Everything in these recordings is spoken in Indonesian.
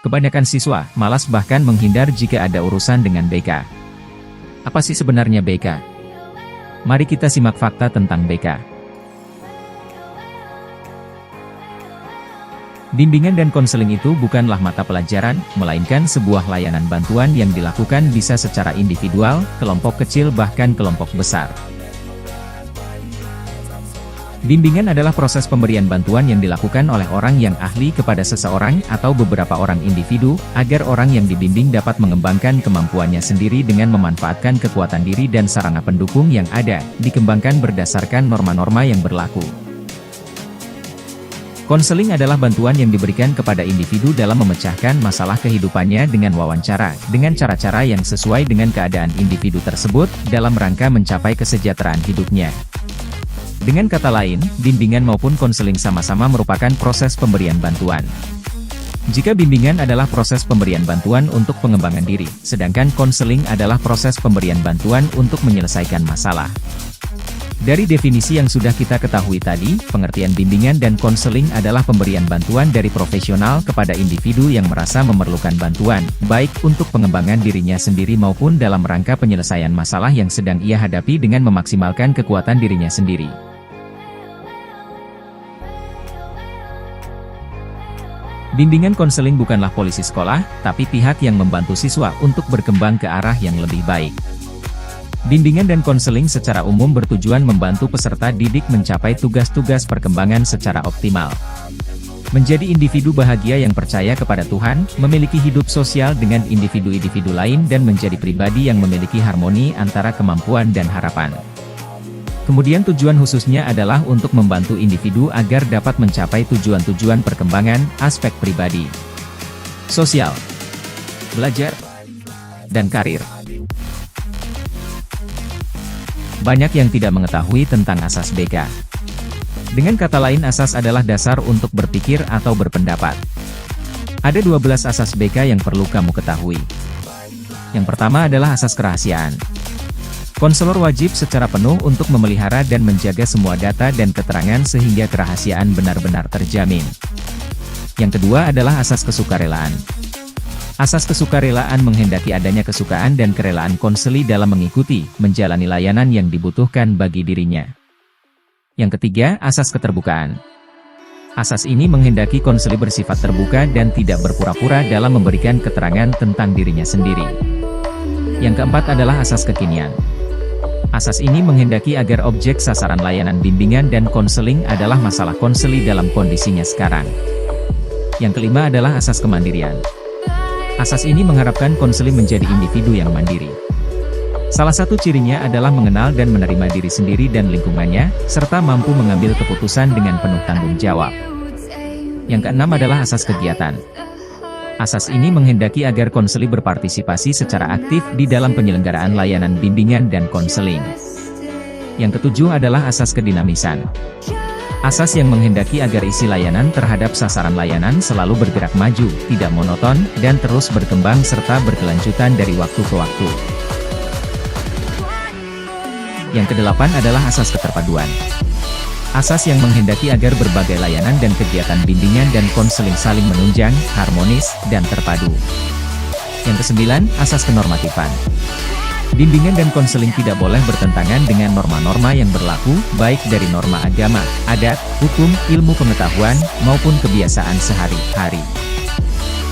Kebanyakan siswa malas bahkan menghindar jika ada urusan dengan BK. Apa sih sebenarnya BK? Mari kita simak fakta tentang BK. Bimbingan dan konseling itu bukanlah mata pelajaran, melainkan sebuah layanan bantuan yang dilakukan bisa secara individual, kelompok kecil bahkan kelompok besar. Bimbingan adalah proses pemberian bantuan yang dilakukan oleh orang yang ahli kepada seseorang atau beberapa orang individu, agar orang yang dibimbing dapat mengembangkan kemampuannya sendiri dengan memanfaatkan kekuatan diri dan sarana pendukung yang ada, dikembangkan berdasarkan norma-norma yang berlaku. Konseling adalah bantuan yang diberikan kepada individu dalam memecahkan masalah kehidupannya dengan wawancara, dengan cara-cara yang sesuai dengan keadaan individu tersebut, dalam rangka mencapai kesejahteraan hidupnya. Dengan kata lain, bimbingan maupun konseling sama-sama merupakan proses pemberian bantuan. Jika bimbingan adalah proses pemberian bantuan untuk pengembangan diri, sedangkan konseling adalah proses pemberian bantuan untuk menyelesaikan masalah. Dari definisi yang sudah kita ketahui tadi, pengertian bimbingan dan konseling adalah pemberian bantuan dari profesional kepada individu yang merasa memerlukan bantuan, baik untuk pengembangan dirinya sendiri maupun dalam rangka penyelesaian masalah yang sedang ia hadapi dengan memaksimalkan kekuatan dirinya sendiri. Bimbingan konseling bukanlah polisi sekolah, tapi pihak yang membantu siswa untuk berkembang ke arah yang lebih baik. Bimbingan dan konseling secara umum bertujuan membantu peserta didik mencapai tugas-tugas perkembangan secara optimal. Menjadi individu bahagia yang percaya kepada Tuhan, memiliki hidup sosial dengan individu-individu lain dan menjadi pribadi yang memiliki harmoni antara kemampuan dan harapan. Kemudian tujuan khususnya adalah untuk membantu individu agar dapat mencapai tujuan-tujuan perkembangan, aspek pribadi, sosial, belajar, dan karir. Banyak yang tidak mengetahui tentang asas BK. Dengan kata lain, asas adalah dasar untuk berpikir atau berpendapat. Ada 12 asas BK yang perlu kamu ketahui. Yang pertama adalah asas kerahasiaan. Konselor wajib secara penuh untuk memelihara dan menjaga semua data dan keterangan sehingga kerahasiaan benar-benar terjamin. Yang kedua adalah asas kesukarelaan. Asas kesukarelaan menghendaki adanya kesukaan dan kerelaan konseli dalam mengikuti, menjalani layanan yang dibutuhkan bagi dirinya. Yang ketiga, asas keterbukaan. Asas ini menghendaki konseli bersifat terbuka dan tidak berpura-pura dalam memberikan keterangan tentang dirinya sendiri. Yang keempat adalah asas kekinian. Asas ini menghendaki agar objek sasaran layanan bimbingan dan konseling adalah masalah konseli dalam kondisinya sekarang. Yang kelima adalah asas kemandirian. Asas ini mengharapkan konseli menjadi individu yang mandiri. Salah satu cirinya adalah mengenal dan menerima diri sendiri dan lingkungannya, serta mampu mengambil keputusan dengan penuh tanggung jawab. Yang keenam adalah asas kegiatan. Asas ini menghendaki agar konseli berpartisipasi secara aktif di dalam penyelenggaraan layanan bimbingan dan konseling. Yang ketujuh adalah asas kedinamisan. Asas yang menghendaki agar isi layanan terhadap sasaran layanan selalu bergerak maju, tidak monoton, dan terus berkembang serta berkelanjutan dari waktu ke waktu. Yang kedelapan adalah asas keterpaduan. Asas yang menghendaki agar berbagai layanan dan kegiatan bimbingan dan konseling saling menunjang, harmonis, dan terpadu. Yang kesembilan, asas kenormatifan. Bimbingan dan konseling tidak boleh bertentangan dengan norma-norma yang berlaku, baik dari norma agama, adat, hukum, ilmu pengetahuan, maupun kebiasaan sehari-hari.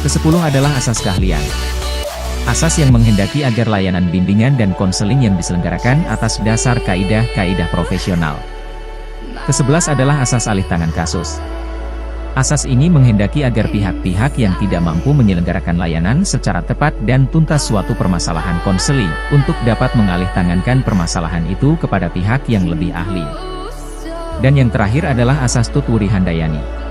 Kesepuluh adalah asas keahlian. Asas yang menghendaki agar layanan bimbingan dan konseling yang diselenggarakan atas dasar kaidah-kaidah profesional. Ke-11 adalah asas alih tangan kasus. Asas ini menghendaki agar pihak-pihak yang tidak mampu menyelenggarakan layanan secara tepat dan tuntas suatu permasalahan konseling, untuk dapat mengalih tangankan permasalahan itu kepada pihak yang lebih ahli. Dan yang terakhir adalah asas tutwuri handayani.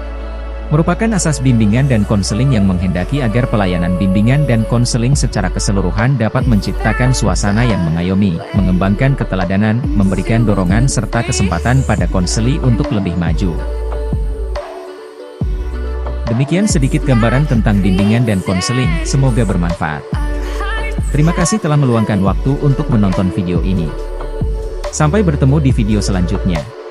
Merupakan asas bimbingan dan konseling yang menghendaki agar pelayanan bimbingan dan konseling secara keseluruhan dapat menciptakan suasana yang mengayomi, mengembangkan keteladanan, memberikan dorongan serta kesempatan pada konseli untuk lebih maju. Demikian sedikit gambaran tentang bimbingan dan konseling, semoga bermanfaat. Terima kasih telah meluangkan waktu untuk menonton video ini. Sampai bertemu di video selanjutnya.